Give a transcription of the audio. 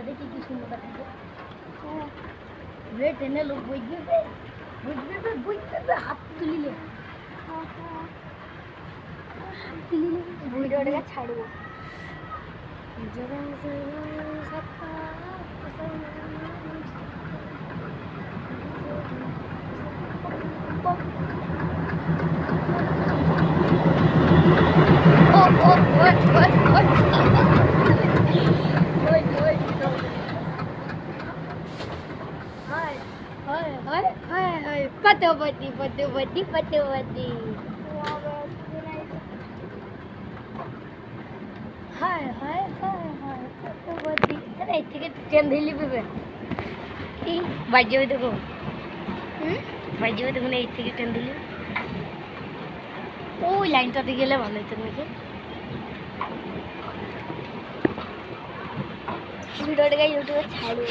দেখি কি সুন্দর লাগছে রে টেনে লোক বুঝবে হাত তুলিলে ভিডিওটাকে ছাড়বো Patawati. Hi, Patawati. अरे इतने ट्रेन दिल्ली पे बे बाजी में देखो नहीं इतने ट्रेन दिल्ली ओ लाइन तो दिखे ले वाले तो मुझे वीडियो का यूट्यूब छाड़ो